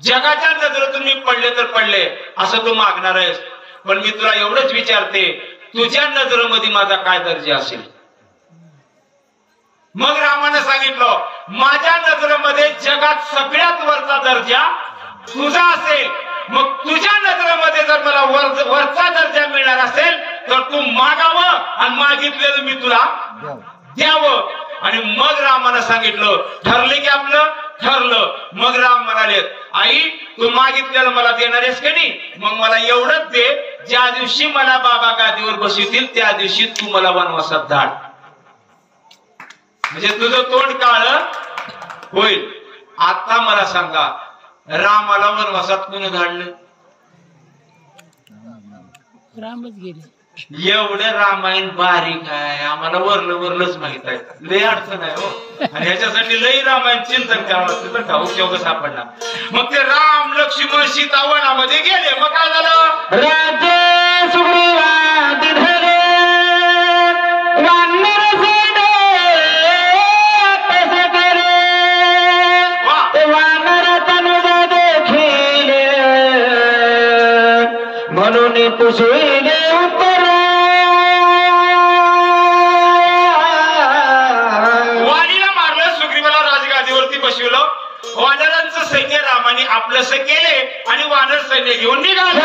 जगाच्या नजरेतून मी पडले तर पडले असं तू मागणार आहेस, पण मी तुला एवढंच विचारते, तुझ्या नजरेमध्ये माझा काय दर्जा असेल? मग रामाने सांगितलं, माझ्या नजरेमध्ये जगात सगळ्यात वरचा दर्जा तुझा असेल. मग तुझ्या नजरेमध्ये जर मला वरचा दर्जा मिळणार असेल तर तू मागावं आणि मागितलेलं मी तुला द्यावं. आणि मग रामाने सांगितलं, ठरले की आपलं ठरलं. मग राम म्हणाले, आई तू मागितलेलं मला देणार आहेस का नाही? मग मला एवढंच दे, ज्या दिवशी मला बाबा गादीवर बसवतील त्या दिवशी तू मला वनवासात धाड, म्हणजे तुझं तोंड काळ होईल. आता मला सांगा, रामाला वनवासात कोणी धाडलं? रामच गेले. एवढं रामायण बारीक आहे, आम्हाला वरलंच माहित आहे, लय अडचण आहे हो. आणि ह्याच्यासाठी लय रामायण चिंतन करावं लागतं बरं का, उपयोग सापडला. मग ते राम लक्ष्मण सीता वनामध्ये गेले. मग काय झालं? राज्य सुग्रीवादी धरे वानर सेने तसे करे वानर तनुजा देखिले म्हणून पुसविले उत्तर बसवलं. वानरांचं सैन्य रामाने आपलंसं केले आणि वानर सैन्य घेऊन निघाले.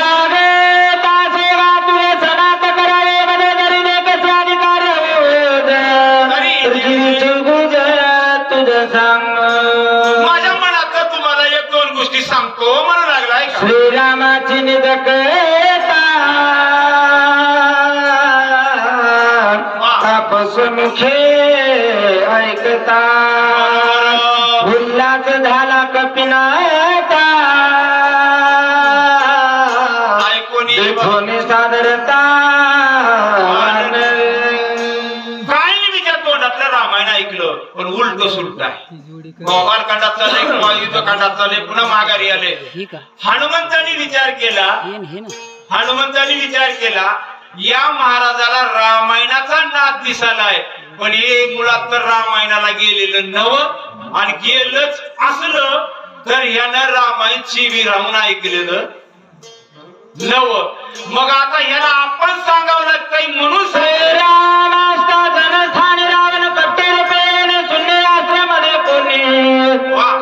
माझ्या मनात तुम्हाला एक दोन गोष्टी सांगतो म्हणू लागलाय. श्रीरामाची निदकता आपसमुखे ऐकता उल्हास झाला कपिनाता ऐकून सादरता. काय विचार तोंडातलं रामायण ऐकलं पण उलट सुलट आहे. गोपाल कांडात चालले किंवा युद्ध कांडात चालले, पुन्हा माघारी आले. हनुमंतांनी विचार केला, या महाराजाला रामायणाचा नाद दिसालाय, पण हे मुळात तर रामायणाला गेलेलं नव आणि गेलंच असलं तर ह्यानं रामायण चिवी राहून ऐकलेलं नव. मग आता ह्याला आपण सांगावं लागतंय म्हणून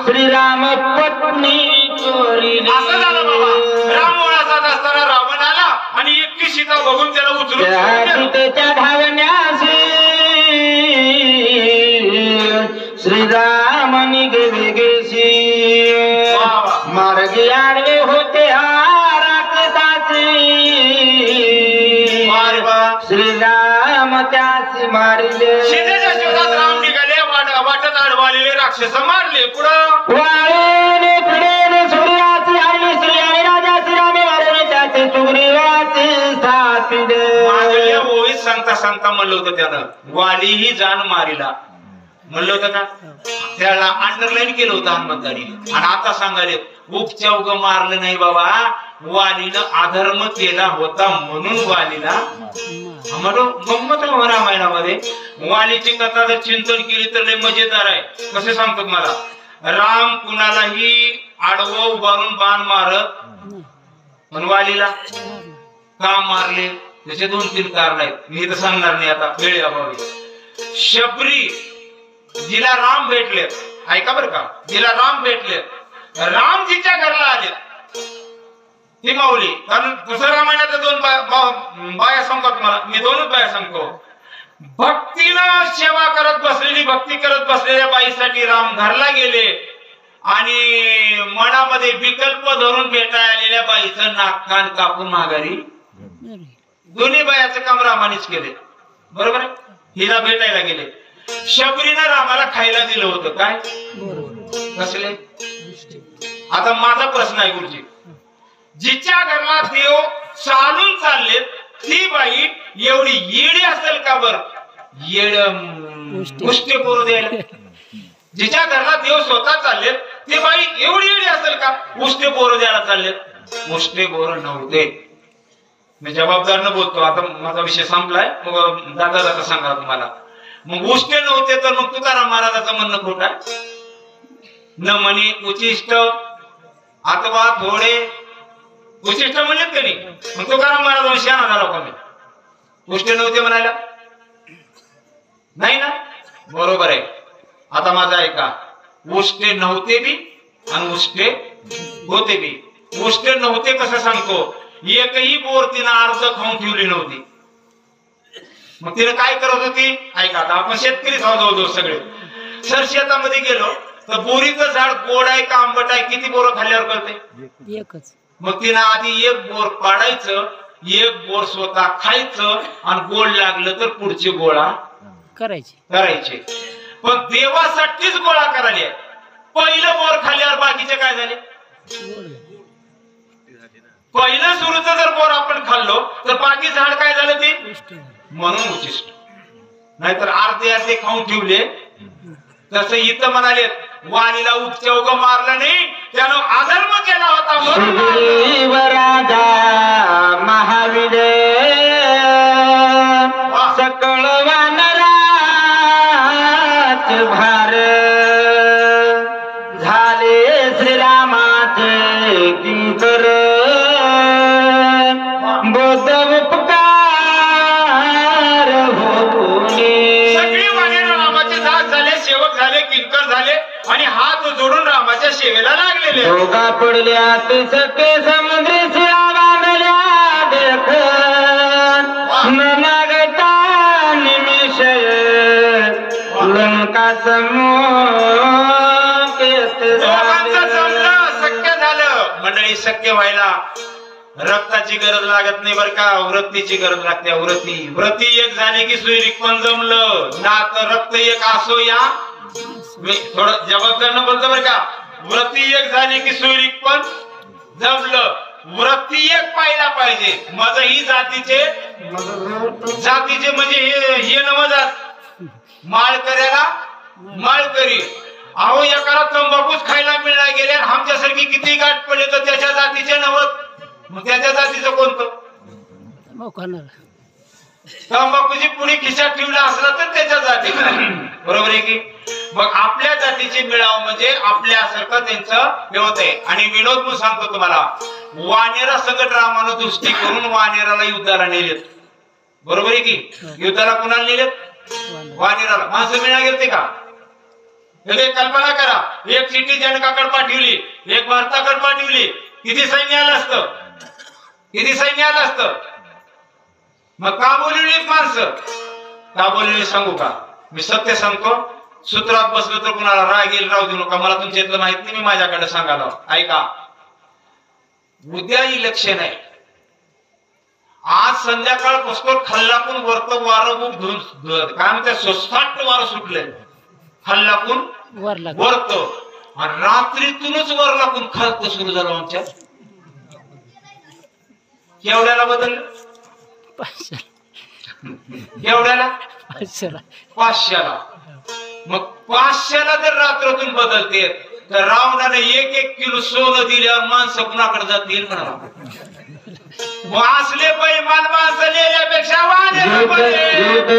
श्रीराम पत्नी चोरी असं झालं बाबा. राम वनात असताना रावण आला आणि एकटी सीता बघून त्याला उचलून सीतेच्या धावण्यासी श्रीराम निघे गेसी मार्गी आडवे होते राक्षसाची श्रीराम त्यासी मारिले. सीतेच्या शोधात राम निघाले, वाटत आडवालेले राक्षस मारले. पुढं वाळेने फिरेने सूर्याची आणि स्त्रियाने राजा श्रीरामे मारले त्याचे सुग्रीवाचे साथिले. मागल्या ओळीत सांगता म्हणलं होतं त्यानं, वालीही जाण मारिला म्हणलं होतं ना, त्याला अंडरलाईन केलं होतं हनुमंतानी. आणि आता सांगाले उपचौग मारलं नाही बाबा, वालीनं अधर्म केला होता म्हणून वालीला म्हणून रामायणामध्ये वालीची कथा जर चिंतन केली तर लय मजेदार आहे. कसे सांगतात मला, राम कुणालाही आडवं उभारून बाण मारत, पण वालीला का मारले त्याचे 2-3 कारण आहेत. मी तर सांगणार नाही आता वेळेअभावी. शबरी जिला राम भेटले, ऐका बरं का, जिला राम भेटले, राम जिच्या घरला आले ती माऊली. कारण दुसऱ्या रामायणाच्या 2 बाया सांगतो तुम्हाला, मी 2च बाया सांगतो. भक्तीनं सेवा करत बसलेली, भक्ती करत बसलेल्या बाईसाठी राम घरला गेले आणि मनामध्ये विकल्प धरून भेटायला आलेल्या बाईचं नाक कान कापून माघारी. दोन्ही बायाचं काम रामानेच केले, बरोबर आहे. हिला भेटायला गेले. शबरीनं रामाला खायला दिलं होतं काय, कसले. आता माझा प्रश्न आहे गुरुजी, जिच्या घरला देव चालून चालले ती बाई एवढी येडी असेल का बर, येड मुष्टी करू द्यायला. जिच्या घरला देव स्वतः चालले ते बाई एवढी एवढी असेल का? उष्टे बोर द्यायला चाललेत. उष्टे बोर नव्हते. मी जबाबदार बोलतो. आता माझा विषय संपलाय. मग दादा दादा सांगा तुम्हाला. मग उष्टे नव्हते तर मग तुकाराम महाराजाचं म्हणणं खोट आहे. न म्हणे उचिष्ट अथवा थोडे. उचिष्ट म्हणलेत का नाही? मग तुकाराम महाराज शहाणा झाला का मी? उष्टे नव्हते म्हणायला नाही ना? बरोबर आहे. आता माझा ऐका. उष्टे नव्हते बी आणि उष्टे होते बी. उष्टे नव्हते कसं सांगतो. एकही बोर तिनं अर्ध खाऊन ठेवली नव्हती. मग तिने काय करत होती ऐका. आता आपण शेतकरी जवळजवळ सगळे सर शेतामध्ये गेलो तर बोरीचं झाड गोड आहे का आंबट आहे किती बोरं खाल्ल्यावर कळते? एकच. मग तिनं आधी एक बोर पाडायचं, एक बोर स्वतः खायचं आणि गोड लागलं तर पुढची गोळा करायचे. पण देवासाठीच गोळा करायला. पहिलं बोर खाल्ल्यावर बाकीचे काय झाले? पहिलं सुरूच जर बोर आपण खाल्लो तर बाकी झाड काय झालं ते म्हणून उचिष्ट. नाहीतर अर्धे अर्धे खाऊन ठेवले. तसं इथं म्हणाले वाणीला उपचौग मारला नाही त्यानं अधर्म केला होता म्हणून राजा महावीर सकळ वानराच भार झाले श्रीरामाचे किंकर बोध उपकार होणे. सगळे वाणीला रामाचे दास झाले, सेवक झाले, किंकर झाले आणि हात जोडून रामाच्या सेवेला लागलेले. दोघा पडल्यात सखे समुद्री शिळा बांधल्या देख न मागता निमिषय लंका दोघांचं जमलं, शक्य झालं. मंडळी शक्य व्हायला रक्ताची गरज लागत नाही बरं का. वृत्तीची गरज लागते. व्रती एक झाली की सुईरिक पण जमलं. नात रक्त एक असो या थोडं जबाबदार बोलतो बरं का. व्रती एक झाली की सुईरिक पण जमलं. व्रती एक पाहिला पाहिजे. माझं ही जातीचे म्हणजे हे नवजात माळकऱ्याला माळकरी. अहो एकाला तंबाखूच खायला मिळायला गेले आमच्यासारखी किती गाठ पडले तर त्याच्या जातीचे नवत. मग त्याच्या जातीचं कोणतं? तंबाखूची पुढे खिशात ठेवला असला तर त्याच्या जातीचा. बरोबर आहे की? मग आपल्या जातीचे मिळावं म्हणजे आपल्यासारखं त्यांचं मिळवत आहे. आणि विनोद म्हणून सांगतो तुम्हाला. वानेरा संकट रामानं दृष्टी करून वानेराला युद्धाला नेलेत. बरोबर आहे की? युद्धाला कुणाला नेलेत? वानेराला. माणसं मिळा गेलते का? कल्पना करा. एक चिठ्ठी जनकाकडे पाठवली, एक भारताकडे पाठवली. किती सैन्य आलं असतं? किती सैन्य आलं असतं? मग का बोलली माणसं? का बोलली सांगू का? मी सत्य सांगतो. सूत्रात बसलं तर कुणाला राग येईल राहू देऊ नका. मला तुमच्यातलं माहित नाही. मी माझ्याकडे सांगायला ऐका. उद्या इलेक्शन आहे. आज संध्याकाळ पुष्कळ खल्लापून वरत वारं काय म्हणते सोसाट वारं सुटले. खल्लापून वरत आणि रात्रीतूनच वर लागून खालत सुरू झालं. आमच्या केवढ्याला बदललं? एवढ्याला 500ला. मग 500ला जर रात्रातून बदलते तर रावणाने 1-1 किलो सोनं दिल्यावर माणसं कुणाकडे जातील म्हणा. असले बैमान माणसं नेल्यापेक्षा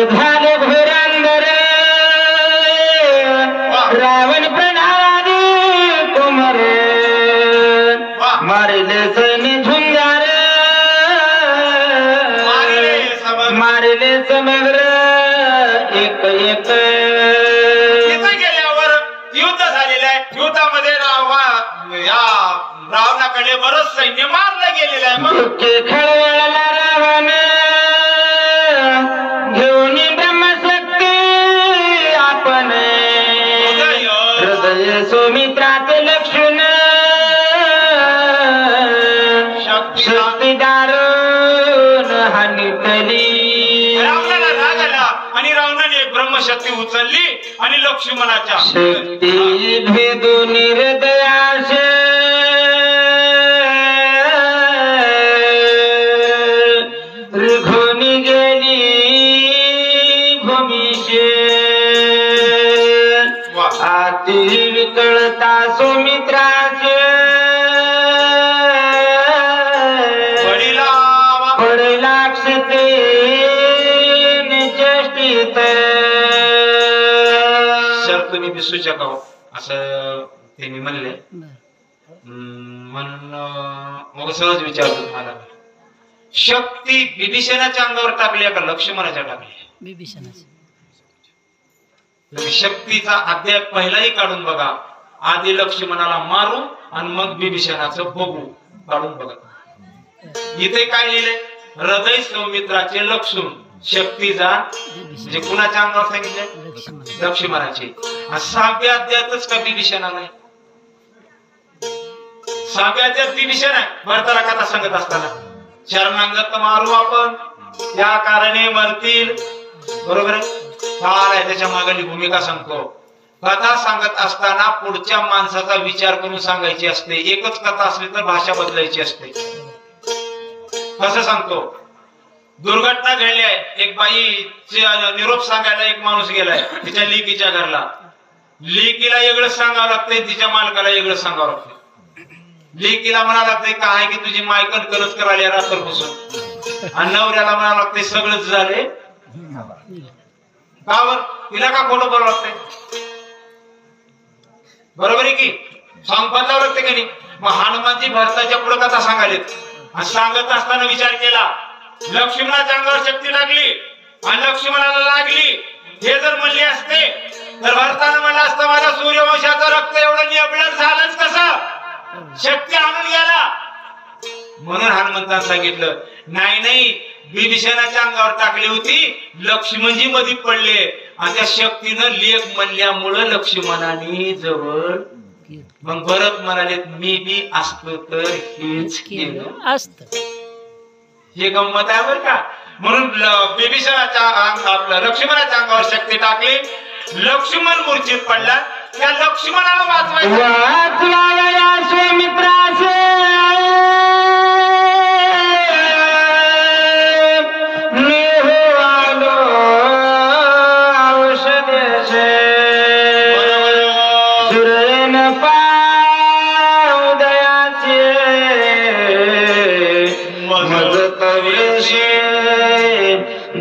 झाले भोरांदर रावण प्रणाली कुमार मारिले सैन्य झुंजार मारिले समग्र एक एक. गेल्यावर युद्ध झालेलं आहे. युद्धामध्ये रावणाकडे बरंच सैन्य मारलं गेलेलं आहे. खळवळला रावण घेऊन ब्रह्मशक्ती आपण हृदय सुमित्राचे लक्ष्मण शक्ती दारुण हानितली. रावणाला राग आला आणि रावणाने ब्रह्मशक्ती उचलली आणि लक्ष्मणाच्या शक्ती भेदून हृदयाश घोनी गेली भूमिशे. आती विकळता सुमित्राचे पडला क्षिते चेष्टित सर तुम्ही दिसू शकाव असं त्यांनी म्हणले. म्हणून मग सहज विचारतो तुम्हाला, शक्ती विभीषणाच्या अंगावर टाकली का लक्ष्मणाच्या टाकली? विभीषणाची. शक्तीचा अध्याय पहिलाही काढून बघा. आधी लक्ष्मणाला मारू आणि मग विभीषणाचं बघू, काढून बघा. इथे काय लिहिले? हृदय सौमित्राचे लक्ष्मण, शक्तीचा म्हणजे कुणाच्या अंगावर सांगितले? लक्ष्मणाचे. सहाव्या अध्यायातच का विभीषणाला आहे? सहाव्या अध्यायात विभीषण आहे. भरताला कथा सांगत असताना शरणांगत मारू आपण, त्या कारणे मरतील. बरोबर आहे. फार आहे त्याच्या मागली भूमिका सांगतो. कथा सांगत असताना पुढच्या माणसाचा विचार करून सांगायची असते. एकच कथा असली तर भाषा बदलायची असते. कसं सांगतो? दुर्घटना घडली आहे. एक बाईचे निरोप सांगायला एक माणूस गेलाय तिच्या लेकीच्या घरला. लेकीला वेगळं सांगावं लागतंय, तिच्या मालकाला वेगळं सांगावं लागतंय. लेकीला म्हणावं लागतंय काय की तुझी मायकन करत करायला रात्रपासून, आणि नवऱ्याला म्हणावं लागतंय सगळंच झाले. का बर? तिला का खोटं बोलावं लागतंय? बरोबर आहे की? सांग बदलावं लागते की नाही? मग हनुमानजी भरताच्या पुढे कथा सांगायलेत आणि सांगत असताना विचार केला, लक्ष्मणाच्या अंगावर शक्ती टाकली आणि लक्ष्मणाला लागली. हे जर म्हणले असते तर भरतानं म्हणलं असतं माझ्या सूर्यवंशाचं रक्त एवढं नियबळ झालंच कसं? शक्ती आणून गेला. म्हणून हनुमंतानं सांगितलं नाही नाही, विभीषणाच्या अंगावर टाकली होती, लक्ष्मणजी मध्ये पडले आणि त्या शक्तीनं लेख म्हणल्यामुळं लक्ष्मणाने जवळ. मग भरत म्हणाले मी बी असतो तर हेच केलं असत. हे गंमत आहे बरं का. म्हणून विभीषणाच्या आपलं लक्ष्मणाच्या अंगावर शक्ती टाकली, लक्ष्मण मूर्छित पडला. त्या लक्ष्मणाला वाचवायला सुमित्राचे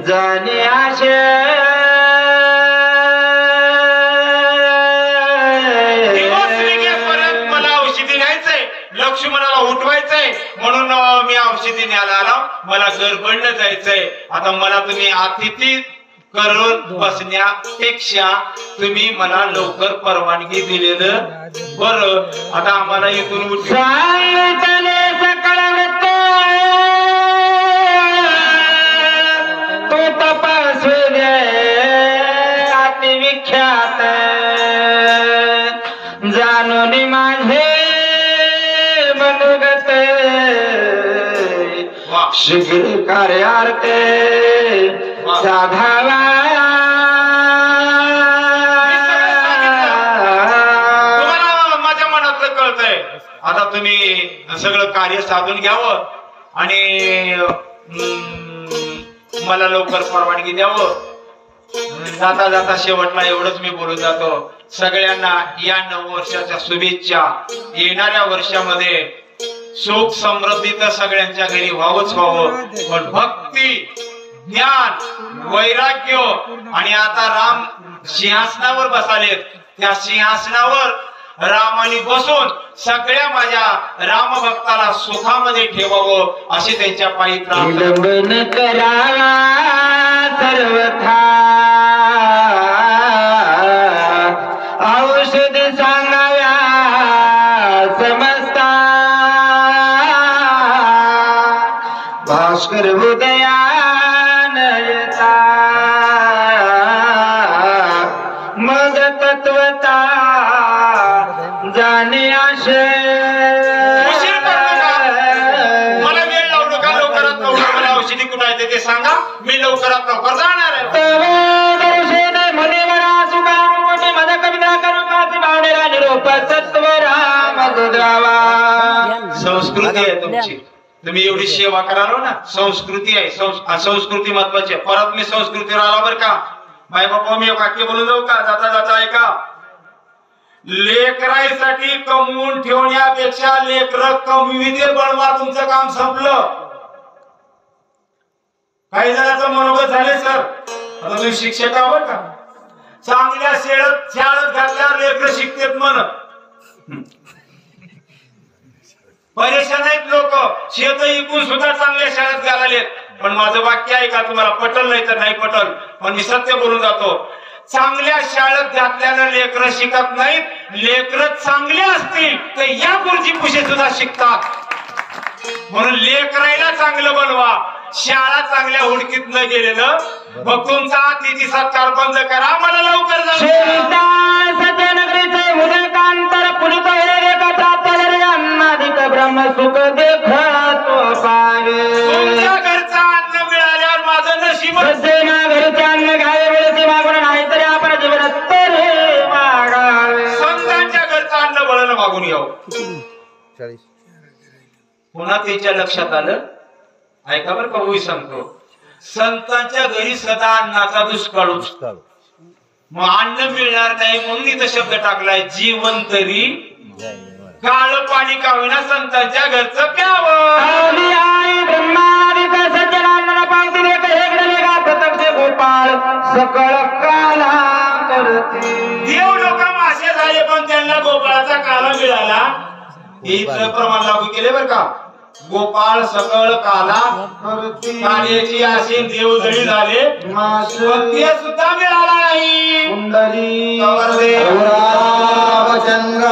जाणे आशे मला औषधी न्यायचंय, लक्ष्मणाला उठवायचंय म्हणून मी औषधी न्यायला आलो. मला गडबडलं जायचंय. आता मला तुम्ही अतिथी करून बसण्यापेक्षा तुम्ही मला लवकर परवानगी दिलेलं बरं. आता आम्हाला इथून विख्यात जाणून माझे मनोगत शीघ्र कार्यार्थ साधावा. तुम्हाला माझ्या मनातलं कळतंय. आता तुम्ही सगळं कार्य साधून घ्यावं आणि मला लवकर परवानगी द्यावं. जाता जाता शेवटला एवढंच मी बोलून जातो, सगळ्यांना या नववर्षाच्या शुभेच्छा. येणाऱ्या वर्षामध्ये सुख समृद्धी तर सगळ्यांच्या घरी व्हावंच व्हावं, पण भक्ती, ज्ञान, वैराग्य आणि आता राम सिंहासनावर बसालेत, त्या सिंहासनावर रामाने बसून सगळ्या माझ्या राम भक्ताला सुखामध्ये ठेवावं अशी त्यांच्या पायी प्रार्थना करावा. सर्वथा औषध सांगाव्या समजता भास्कर उदयान येता मग तत्वता जाणे आशे. मला वेळ लावू नका, लवकरात लवकर मला औषधी कुठं आहे ते सांगा, मी लवकरात लवकर जाणार आहे. संस्कृती आहे तुमची, तुम्ही एवढी सेवा कराल ना. संस्कृती आहे, संस्कृती महत्वाची आहे. परत मी संस्कृतीवर आला बरं का. माय बापा मी वाक्य बोलून जाऊ का? जाता जाता ऐका. लेकराईसाठी कमवून ठेवण्यापेक्षा लेकर कमविते बनवा, तुमचं काम संपलं. काही जणांचं मनोगत झाले सर, आता तुम्ही शिक्षक आहोत का, चांगल्या शाळेत घातल्यावर लेकर शिकतेत म्हणत. परेशान आहेत लोक, शेत इकून सुद्धा चांगल्या शाळेत घालालेत. पण माझं वाक्य आहे का, तुम्हाला पटल नाही तर नाही पटल, पण मी सत्य बोलून जातो. चांगल्या शाळेत घातल्यानं लेकर शिकत नाहीत. लेकर चांगले असतील तर या गुरुजी पुशे सुद्धा शिकतात. म्हणून लेकरायला चांगलं बनवा. शाळा चांगल्या हुडकीत न गेलेलं मग तुमचा अतिथी सत्कार बंद करा, मला लवकर सत्यनगरीचे उदयकांतर पुलित अन्नाधिक ब्रह्म सुख देखतो पावे. तुमच्या घरचं अन्न मिळाल्यावर माझं नशीब. सज्जना घरचे अन्न घ्यावे वेळेचे मागून नाही तरी आपण जीवनात तरी मागावे. संतांच्या घरचं अन्न बळानं मागून यावं. पुन्हा त्याच्या लक्षात आलं, ऐका बरं का, होई सांगतो, संतांच्या घरी सदा अन्नाचा दुष्काळ. मग अन्न मिळणार नाही म्हणून इथं शब्द टाकलाय, जीवन तरी काळ पाणी का होईना संतांच्या घरचं प्यावं. गोपाळ सकळ काला करते. देव लोक मासे झाले पण त्यांना गोपाळाचा काला मिळाला. हे इथं प्रमाण लागू केले बरं का. गोपाळ सकळ काला कार्याची आशे देवजळी झाले, ते सुद्धा मिळाला नाही. कुंडली चंद्र